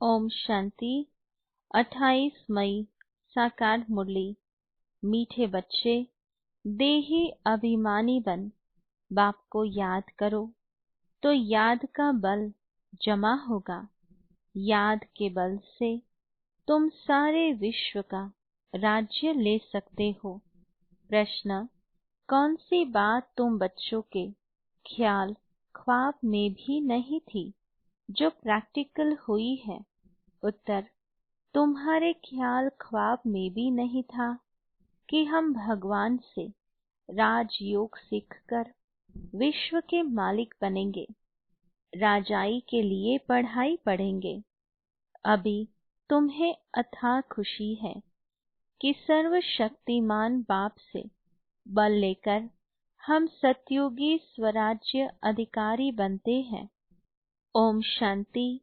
ओम शांति। 28 मई साकार मुरली। मीठे बच्चे, देही अभिमानी बन बाप को याद करो तो याद का बल जमा होगा। याद के बल से तुम सारे विश्व का राज्य ले सकते हो। प्रश्न: कौन सी बात तुम बच्चों के ख्याल ख्वाब में भी नहीं थी जो प्रैक्टिकल हुई है? उत्तर: तुम्हारे ख्याल ख्वाब में भी नहीं था कि हम भगवान से राजयोग सीखकर विश्व के मालिक बनेंगे, राजाई के लिए पढ़ाई पढ़ेंगे। अभी तुम्हें अथाह खुशी है कि सर्वशक्तिमान बाप से बल लेकर हम सतयुगी स्वराज्य अधिकारी बनते हैं। ओम शांति।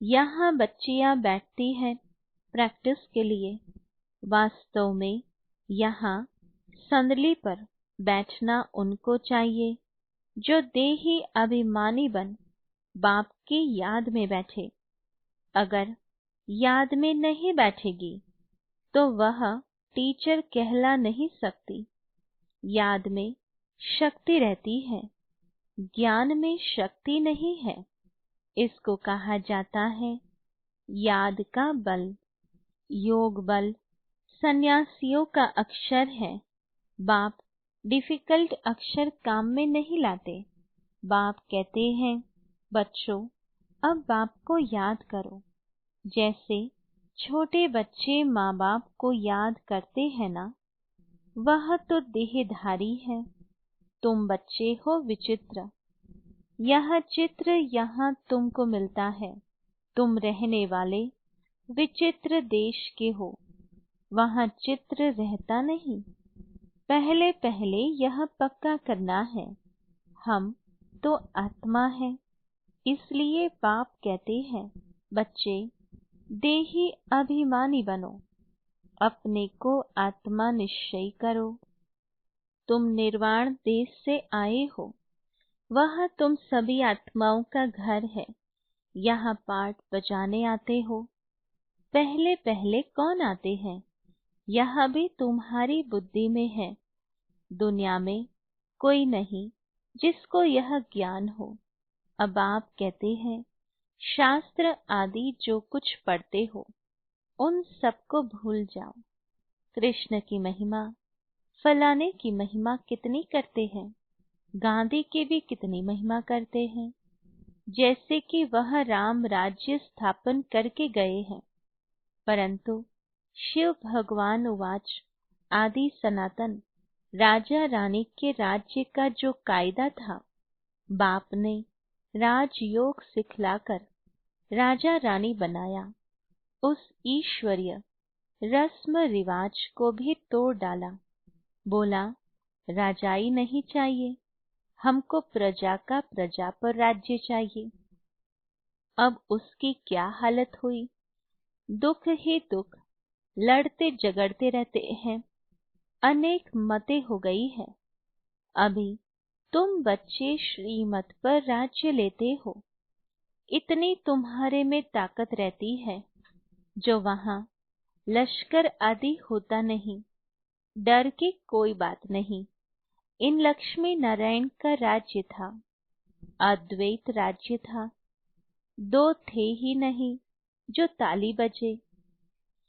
यहाँ बच्चियाँ बैठती हैं प्रैक्टिस के लिए। वास्तव में यहाँ संदली पर बैठना उनको चाहिए जो देही अभिमानी बन बाप की याद में बैठे। अगर याद में नहीं बैठेगी तो वह टीचर कहला नहीं सकती। याद में शक्ति रहती है, ज्ञान में शक्ति नहीं है। इसको कहा जाता है याद का बल। योग बल सन्यासियों का अक्षर है। बाप डिफिकल्ट अक्षर काम में नहीं लाते। बाप कहते हैं, बच्चों अब बाप को याद करो। जैसे छोटे बच्चे माँ बाप को याद करते हैं ना, वह तो देहधारी है। तुम बच्चे हो विचित्र। यह चित्र यहाँ तुमको मिलता है। तुम रहने वाले विचित्र देश के हो, वहाँ चित्र रहता नहीं। पहले पहले यह पक्का करना है, हम तो आत्मा है। इसलिए बाप कहते हैं, बच्चे देही अभिमानी बनो, अपने को आत्मा निश्चय करो। तुम निर्वाण देश से आए हो, वह तुम सभी आत्माओं का घर है। यहाँ पाठ बजाने आते हो। पहले पहले कौन आते हैं? यह भी तुम्हारी बुद्धि में है। दुनिया में कोई नहीं जिसको यह ज्ञान हो। अब आप कहते हैं, शास्त्र आदि जो कुछ पढ़ते हो उन सबको भूल जाओ। कृष्ण की महिमा, फलाने की महिमा कितनी करते हैं, गांधी की भी कितनी महिमा करते हैं, जैसे कि वह राम राज्य स्थापन करके गए हैं। परंतु शिव भगवान उवाच, आदि सनातन राजा रानी के राज्य का जो कायदा था, बाप ने राजयोग सिखलाकर राजा रानी बनाया। उस ईश्वरीय रस्म रिवाज को भी तोड़ डाला। बोला, राजाई नहीं चाहिए, हमको प्रजा का प्रजा पर राज्य चाहिए। अब उसकी क्या हालत हुई? दुख ही दुख, लड़ते झगड़ते रहते हैं। अनेक मतें हो गई है। अभी तुम बच्चे श्रीमत पर राज्य लेते हो। इतनी तुम्हारे में ताकत रहती है जो वहाँ लश्कर आदि होता नहीं। डर की कोई बात नहीं। इन लक्ष्मी नारायण का राज्य था, अद्वैत राज्य था। दो थे ही नहीं जो ताली बजे।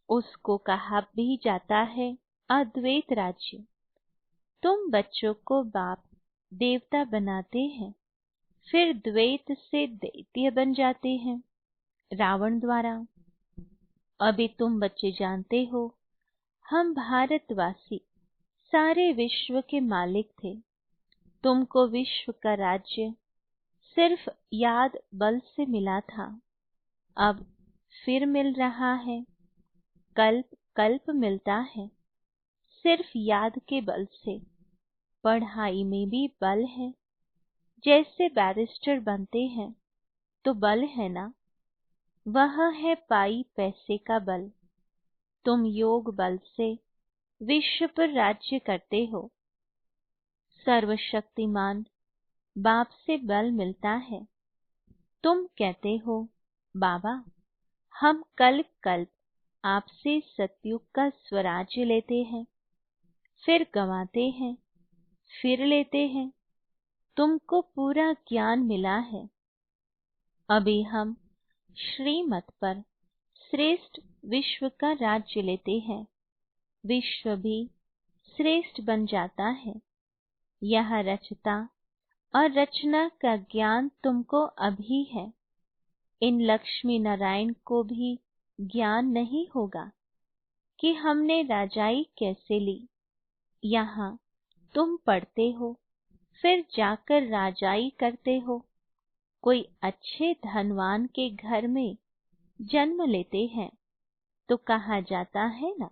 उसको कहा भी जाता है अद्वैत राज्य। तुम बच्चों को बाप देवता बनाते हैं, फिर द्वैत से दैत्य बन जाते हैं रावण द्वारा। अभी तुम बच्चे जानते हो, हम भारतवासी सारे विश्व के मालिक थे। तुमको विश्व का राज्य सिर्फ याद बल से मिला था, अब फिर मिल रहा है। कल्प कल्प मिलता है सिर्फ याद के बल से। पढ़ाई में भी बल है। जैसे बैरिस्टर बनते हैं तो बल है ना, वह है पाई पैसे का बल। तुम योग बल से विश्व पर राज्य करते हो। सर्वशक्तिमान बाप से बल मिलता है। तुम कहते हो, बाबा हम कल्प कल्प आपसे सतयुग का स्वराज्य लेते हैं, फिर गंवाते हैं, फिर लेते हैं। तुमको पूरा ज्ञान मिला है। अभी हम श्रीमत पर श्रेष्ठ विश्व का राज्य लेते हैं। विश्व भी श्रेष्ठ बन जाता है। यह रचता और रचना का ज्ञान तुमको अभी है। इन लक्ष्मी नारायण को भी ज्ञान नहीं होगा कि हमने राजाई कैसे ली। यहाँ तुम पढ़ते हो, फिर जाकर राजाई करते हो। कोई अच्छे धनवान के घर में जन्म लेते हैं तो कहा जाता है ना,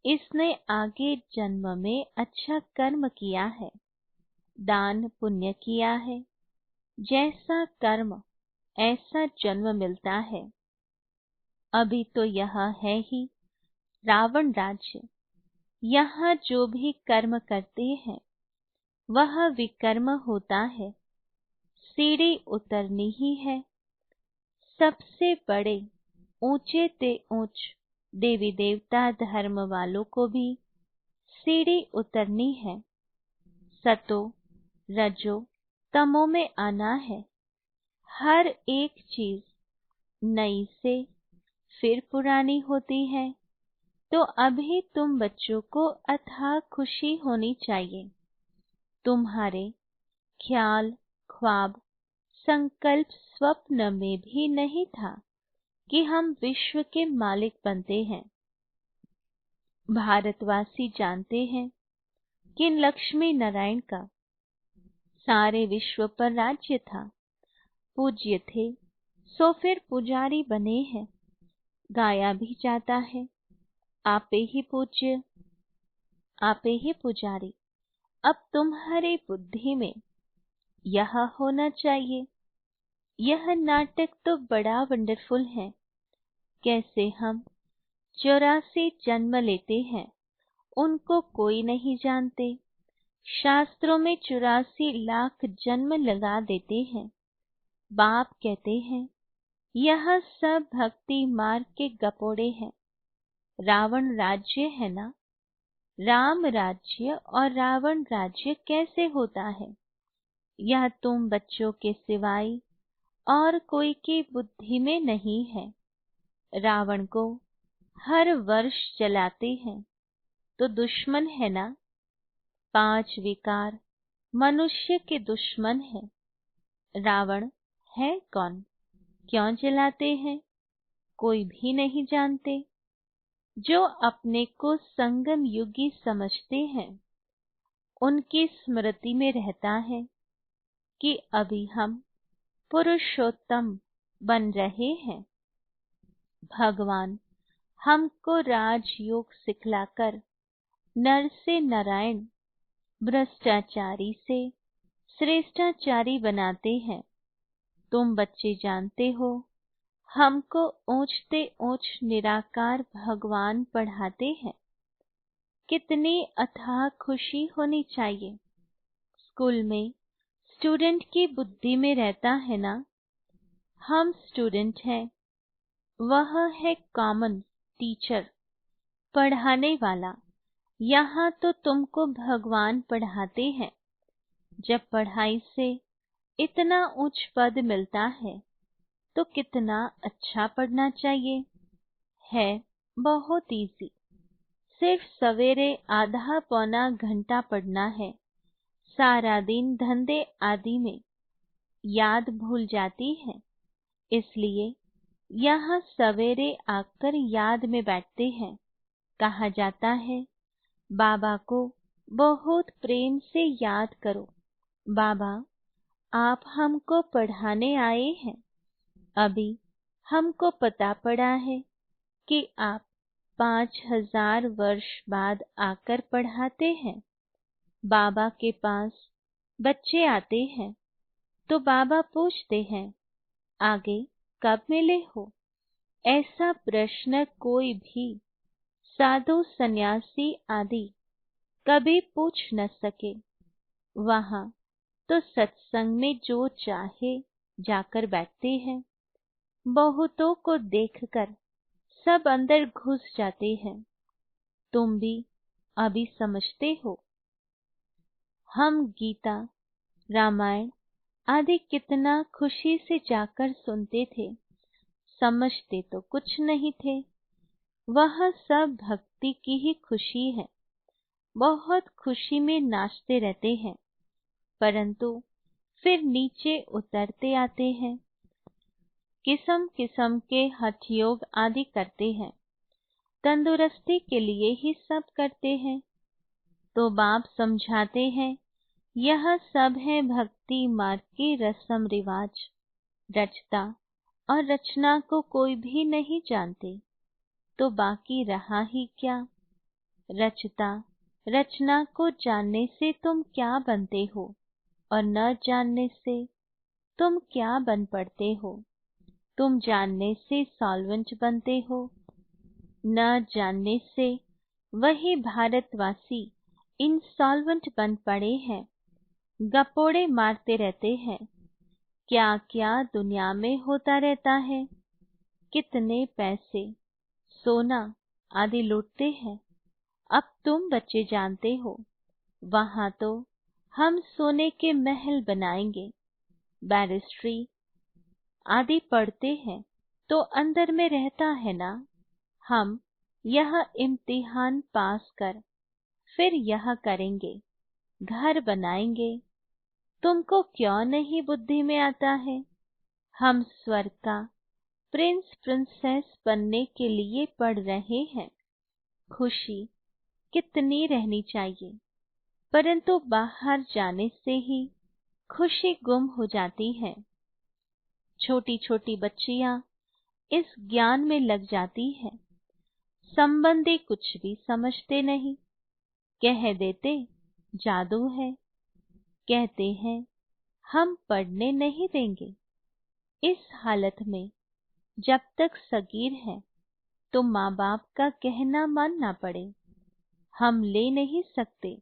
इसने आगे जन्म में अच्छा कर्म किया है, दान पुण्य किया है। जैसा कर्म ऐसा जन्म मिलता है। अभी तो यह है ही रावण राज्य। यहाँ जो भी कर्म करते हैं वह विकर्म होता है। सीढ़ी उतरनी ही है। सबसे बड़े ऊंचे ते ऊंच देवी देवता धर्म वालों को भी सीढ़ी उतरनी है। सतो रजो तमो में आना है। हर एक चीज नई से फिर पुरानी होती है। तो अभी तुम बच्चों को अथाह खुशी होनी चाहिए। तुम्हारे ख्याल ख्वाब संकल्प स्वप्न में भी नहीं था कि हम विश्व के मालिक बनते हैं। भारतवासी जानते हैं कि लक्ष्मी नारायण का सारे विश्व पर राज्य था। पूज्य थे सो फिर पुजारी बने हैं। गाया भी जाता है, आपे ही पूज्य आपे ही पुजारी। अब तुम्हारी बुद्धि में यह होना चाहिए। यह नाटक तो बड़ा वंडरफुल है। कैसे हम 84 जन्म लेते हैं, उनको कोई नहीं जानते। शास्त्रों में 84 लाख जन्म लगा देते हैं। बाप कहते हैं यह सब भक्ति मार्ग के गपोड़े हैं। रावण राज्य है ना, राम राज्य और रावण राज्य कैसे होता है, यह तुम बच्चों के सिवाय और कोई की बुद्धि में नहीं है। रावण को हर वर्ष जलाते हैं तो दुश्मन है ना। 5 विकार मनुष्य के दुश्मन है। रावण है कौन, क्यों जलाते हैं, कोई भी नहीं जानते। जो अपने को संगम युगी समझते हैं, उनकी स्मृति में रहता है कि अभी हम पुरुषोत्तम बन रहे हैं। भगवान हमको राजयोग सिखलाकर नर से नारायण, भ्रष्टाचारी से श्रेष्ठाचारी बनाते हैं। तुम बच्चे जानते हो, हमको ऊंचते ऊंच निराकार भगवान पढ़ाते हैं। कितनी अथाह खुशी होनी चाहिए। स्कूल में स्टूडेंट की बुद्धि में रहता है ना, हम स्टूडेंट हैं, वह है कॉमन टीचर, पढ़ाने वाला। यहाँ तो तुमको भगवान पढ़ाते हैं। जब पढ़ाई से इतना उच्च पद मिलता है तो कितना अच्छा पढ़ना चाहिए। है बहुत इजी। सिर्फ सवेरे आधा पौना घंटा पढ़ना है। सारा दिन धंधे आदि में याद भूल जाती है। इसलिए यहाँ सवेरे आकर याद में बैठते हैं। कहा जाता है बाबा को बहुत प्रेम से याद करो। बाबा आप हमको पढ़ाने आए हैं। अभी हमको पता पड़ा है कि आप 5000 वर्ष बाद आकर पढ़ाते हैं। बाबा के पास बच्चे आते हैं तो बाबा पूछते हैं आगे कब मिले हो। ऐसा प्रश्न कोई भी साधु सन्यासी आदि कभी पूछ न सके। वहाँ तो सत्संग में जो चाहे जाकर बैठते हैं। बहुतों को देखकर सब अंदर घुस जाते हैं। तुम भी अभी समझते हो। हम गीता, रामायण आदि कितना खुशी से जाकर सुनते थे, समझते तो कुछ नहीं थे। वह सब भक्ति की ही खुशी है। बहुत खुशी में नाचते रहते हैं, परंतु फिर नीचे उतरते आते हैं। किस्म किस्म के हठ योग आदि करते हैं, तंदुरुस्ती के लिए ही सब करते हैं। तो बाप समझाते हैं, यह सब है भक्ति मार्ग की रस्म रिवाज। रचता और रचना को कोई भी नहीं जानते, तो बाकी रहा ही क्या। रचता रचना को जानने से तुम क्या बनते हो, और न जानने से तुम क्या बन पड़ते हो। तुम जानने से सॉल्वेंट बनते हो, न जानने से वही भारतवासी इंसॉल्वेंट बन पड़े हैं। गपोड़े मारते रहते हैं। क्या क्या दुनिया में होता रहता है। कितने पैसे, सोना आदि लूटते हैं। अब तुम बच्चे जानते हो, वहां तो हम सोने के महल बनाएंगे। बैरिस्ट्री आदि पढ़ते हैं तो अंदर में रहता है ना, हम यह इम्तिहान पास कर फिर यह करेंगे, घर बनाएंगे। तुमको क्यों नहीं बुद्धि में आता है। हम स्वर्ग का प्रिंस प्रिंसेस बनने के लिए पढ़ रहे हैं। खुशी कितनी रहनी चाहिए, परंतु बाहर जाने से ही खुशी गुम हो जाती है। छोटी छोटी बच्चियां इस ज्ञान में लग जाती है। संबंधी कुछ भी समझते नहीं, कह देते जादू है। कहते हैं हम पढ़ने नहीं देंगे। इस हालत में जब तक सगीर है तो माँ बाप का कहना मानना पड़े। हम ले नहीं सकते,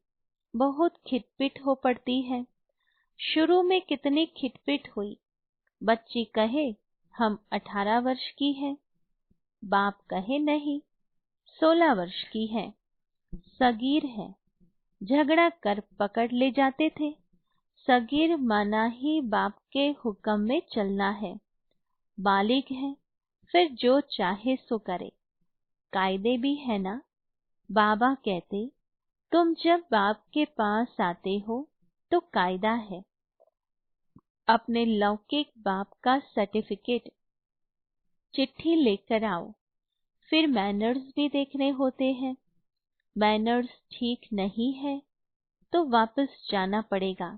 बहुत खिटपिट हो पड़ती है। शुरू में कितनी खिटपिट हुई। बच्ची कहे हम 18 वर्ष की है, बाप कहे नहीं 16 वर्ष की है, सगीर है। झगड़ा कर पकड़ ले जाते थे। सगीर माना ही बाप के हुक्म में चलना है। बालिग है, फिर जो चाहे सो करे। कायदे भी है ना। बाबा कहते तुम जब बाप के पास आते हो तो कायदा है। अपने लौकिक बाप का सर्टिफिकेट चिट्ठी लेकर आओ। फिर मैनर्स भी देखने होते हैं। मैनर्स ठीक नहीं है तो वापस जाना पड़ेगा।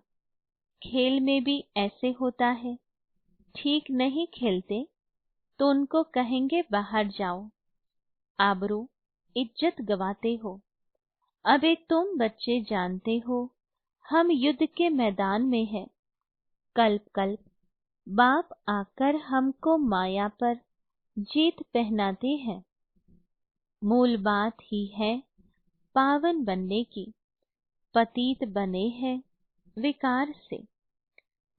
खेल में भी ऐसे होता है। ठीक नहीं खेलते तो उनको कहेंगे बाहर जाओ। आबरू इज्जत गवाते हो। अबे तुम बच्चे जानते हो हम युद्ध के मैदान में हैं। कल्प कल्प बाप आकर हमको माया पर जीत पहनाते हैं। मूल बात ही है पावन बनने की। पतित बने हैं विकार से।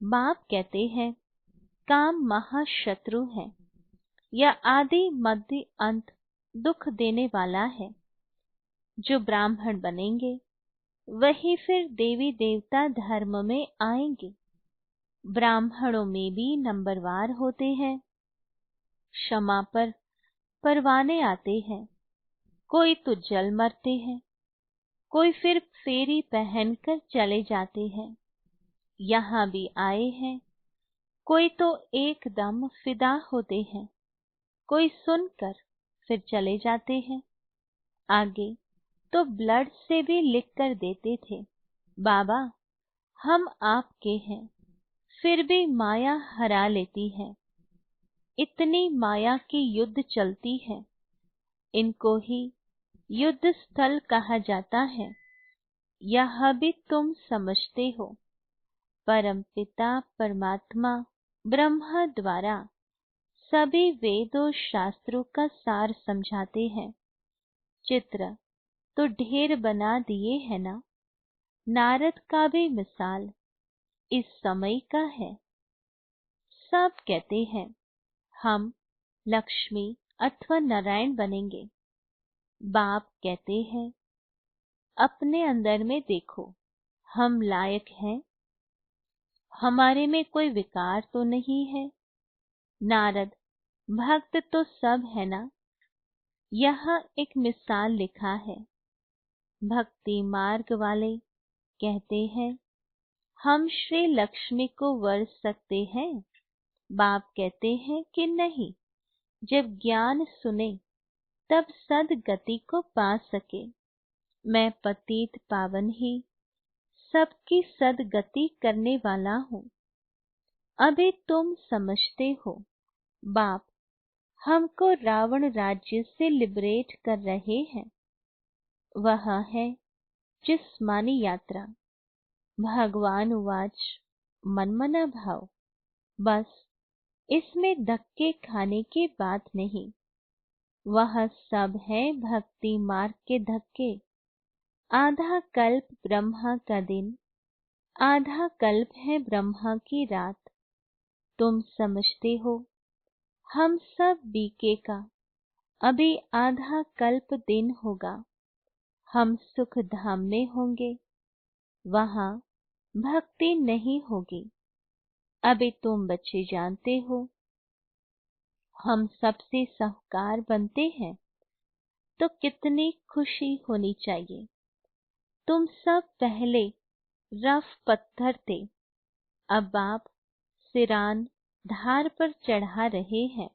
बाप कहते हैं काम महाशत्रु है। यह आदि मध्य अंत दुख देने वाला है। जो ब्राह्मण बनेंगे वही फिर देवी देवता धर्म में आएंगे। ब्राह्मणों में भी नंबरवार होते हैं। क्षमा पर परवाने आते हैं। कोई तो जल मरते हैं, कोई फिर फेरी पहनकर चले जाते हैं। यहाँ भी आए हैं। कोई तो एकदम फिदा होते हैं, कोई सुनकर फिर चले जाते हैं। आगे तो ब्लड से भी लिख कर देते थे, बाबा हम आपके हैं। फिर भी माया हरा लेती है। इतनी माया की युद्ध चलती है। इनको ही युद्ध स्थल कहा जाता है। यह भी तुम समझते हो। परमपिता परमात्मा ब्रह्मा द्वारा सभी वेदों शास्त्रों का सार समझाते हैं। चित्र तो ढेर बना दिए है ना। नारद का भी मिसाल इस समय का है। सब कहते हैं हम लक्ष्मी अथवा नारायण बनेंगे। बाप कहते हैं अपने अंदर में देखो, हम लायक हैं, हमारे में कोई विकार तो नहीं है। नारद भक्त तो सब है ना। यहाँ एक मिसाल लिखा है। भक्ति मार्ग वाले कहते हैं हम श्री लक्ष्मी को वर्ष सकते हैं। बाप कहते हैं कि नहीं, जब ज्ञान सुने तब सदगति को पा सके। मैं पतित पावन ही सबकी सदगति करने वाला हूँ। अभी तुम समझते हो बाप हमको रावण राज्य से लिबरेट कर रहे हैं। वह है जिस्मानी यात्रा। भगवान उवाच मनमना भाव। बस इसमें धक्के खाने की बात नहीं। वह सब है भक्ति मार्ग के धक्के। आधा कल्प ब्रह्मा का दिन, आधा कल्प है ब्रह्मा की रात। तुम समझते हो हम सब बीके का अभी आधा कल्प दिन होगा। हम सुख धाम में होंगे, वहाँ भक्ति नहीं होगी। अभी तुम बच्चे जानते हो हम सबसे सहकार बनते हैं तो कितनी खुशी होनी चाहिए। तुम सब पहले रफ पत्थर थे, अब आप सिरान धार पर चढ़ा रहे हैं।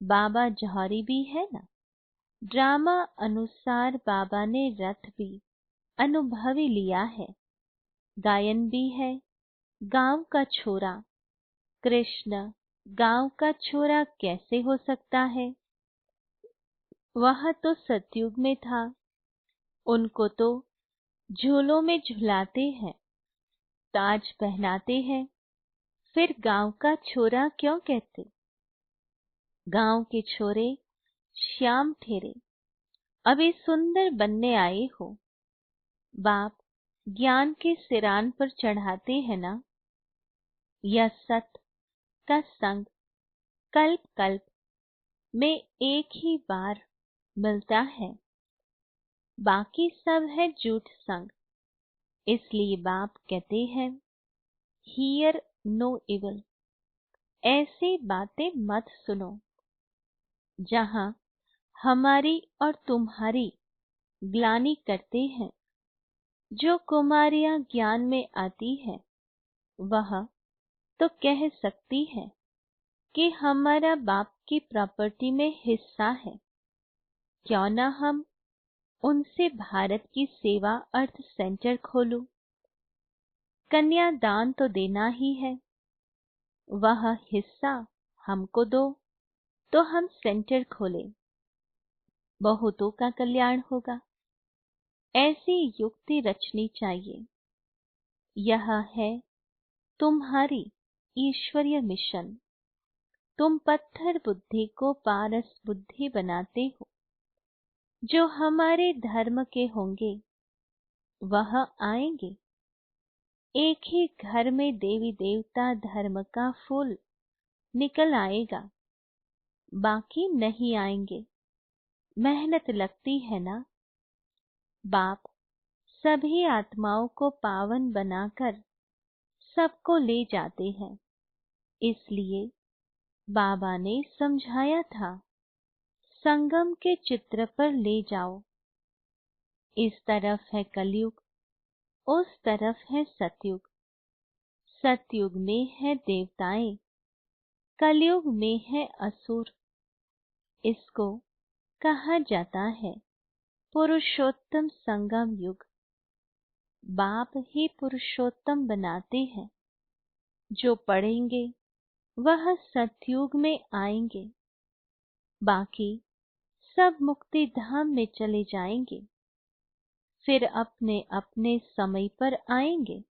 बाबा जौहरी भी है ना। ड्रामा अनुसार बाबा ने रथ भी अनुभवी लिया है। गायन भी है गांव का छोरा। कृष्ण गांव का छोरा कैसे हो सकता है? वह तो सतयुग में था। उनको तो झूलों में झुलाते हैं, ताज पहनाते हैं, फिर गांव का छोरा क्यों कहते? गांव के छोरे श्याम ठेरे, अभी सुंदर बनने आए हो। बाप ज्ञान के सिरान पर चढ़ाते हैं ना। यह सत का संग कल्प कल्प में एक ही बार मिलता है, बाकी सब है झूठ संग। इसलिए बाप कहते हैं हियर नो इवल। ऐसी बातें मत सुनो जहां हमारी और तुम्हारी ग्लानि करते हैं। जो कुमारियां ज्ञान में आती है वह तो कह सकती है कि हमारा बाप की प्रॉपर्टी में हिस्सा है। क्यों ना हम उनसे भारत की सेवा अर्थ सेंटर खोलूं। कन्यादान तो देना ही है, वह हिस्सा हमको दो तो हम सेंटर खोलें। बहुतों का कल्याण होगा। ऐसी युक्ति रचनी चाहिए। यह है तुम्हारी ईश्वरीय मिशन। तुम पत्थर बुद्धि को पारस बुद्धि बनाते हो। जो हमारे धर्म के होंगे वह आएंगे। एक ही घर में देवी देवता धर्म का फूल निकल आएगा, बाकी नहीं आएंगे। मेहनत लगती है ना। बाप सभी आत्माओं को पावन बनाकर सबको ले जाते हैं। इसलिए बाबा ने समझाया था संगम के चित्र पर ले जाओ। इस तरफ है कलयुग, उस तरफ है सतयुग। सतयुग में है देवताएं, कलयुग में है असुर। इसको कहा जाता है पुरुषोत्तम संगम युग। बाप ही पुरुषोत्तम बनाते हैं। जो पढ़ेंगे वह सतयुग में आएंगे, बाकी सब मुक्ति धाम में चले जाएंगे। फिर अपने अपने समय पर आएंगे।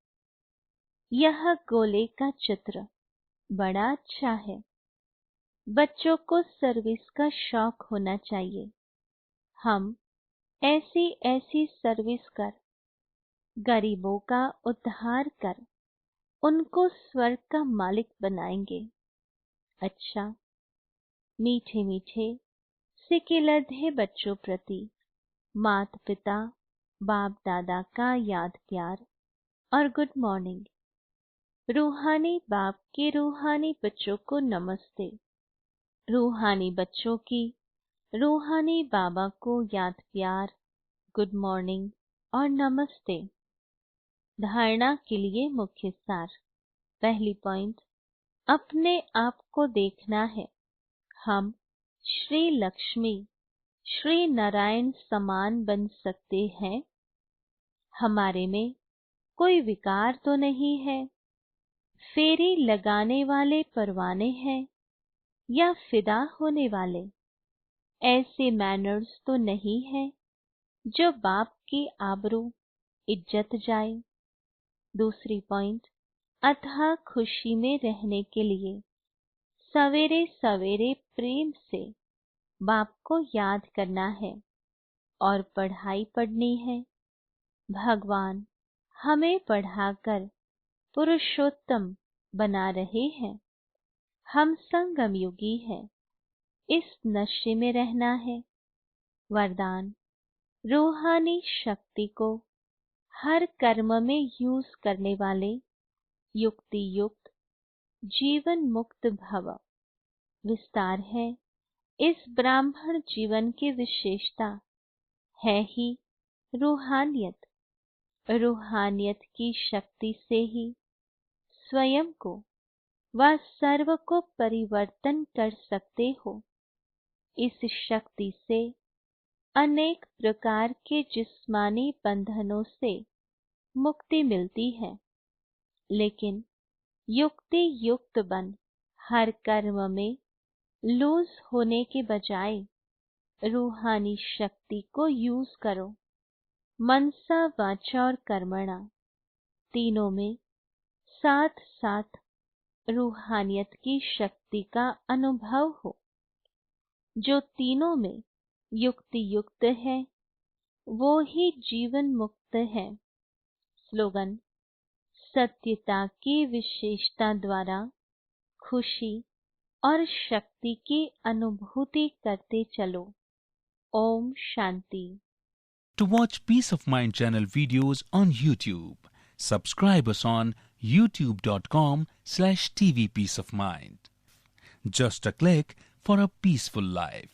यह गोले का चित्र बड़ा अच्छा है। बच्चों को सर्विस का शौक होना चाहिए। हम ऐसी ऐसी सर्विस कर गरीबों का उद्धार कर उनको स्वर्ग का मालिक बनाएंगे। अच्छा, मीठे मीठे सिके लधे बच्चों प्रति माता पिता बाप दादा का याद प्यार और गुड मॉर्निंग। रूहानी बाप के रूहानी बच्चों को नमस्ते। रूहानी बच्चों की रूहानी बाबा को याद प्यार, गुड मॉर्निंग और नमस्ते। धारणा के लिए मुख्य सार। पहली पॉइंट, अपने आप को देखना है। हम श्री लक्ष्मी श्री नारायण समान बन सकते हैं। हमारे में कोई विकार तो नहीं है। फेरी लगाने वाले परवाने हैं या फिदा होने वाले। ऐसे मैनर्स तो नहीं है जो बाप की आबरू इज्जत जाए। दूसरी पॉइंट, अथाह खुशी में रहने के लिए सवेरे सवेरे प्रेम से बाप को याद करना है और पढ़ाई पढ़नी है। भगवान हमें पढ़ाकर पुरुषोत्तम बना रहे हैं। हम संगम युगी हैं। इस नशे में रहना है। वरदान, रूहानी शक्ति को हर कर्म में यूज करने वाले युक्ति युक्त जीवन मुक्त भव। विस्तार है, इस ब्राह्मण जीवन की विशेषता है ही रूहानियत। रूहानियत की शक्ति से ही स्वयं को व सर्व को परिवर्तन कर सकते हो। इस शक्ति से अनेक प्रकार के जिस्मानी बंधनों से मुक्ति मिलती है, लेकिन युक्ति युक्त बन हर कर्म में लूज होने के बजाय रूहानी शक्ति को यूज करो। मनसा वाचा और कर्मणा तीनों में साथ साथ रूहानियत की शक्ति का अनुभव हो। जो तीनों में युक्ति युक्त है वो ही जीवन मुक्त है। स्लोगन, सत्यता की विशेषता द्वारा खुशी और शक्ति की अनुभूति करते चलो। Om Shanti. To watch Peace of Mind channel videos on YouTube, subscribe us on youtube.com/tvpeaceofmind. Just a click for a peaceful life.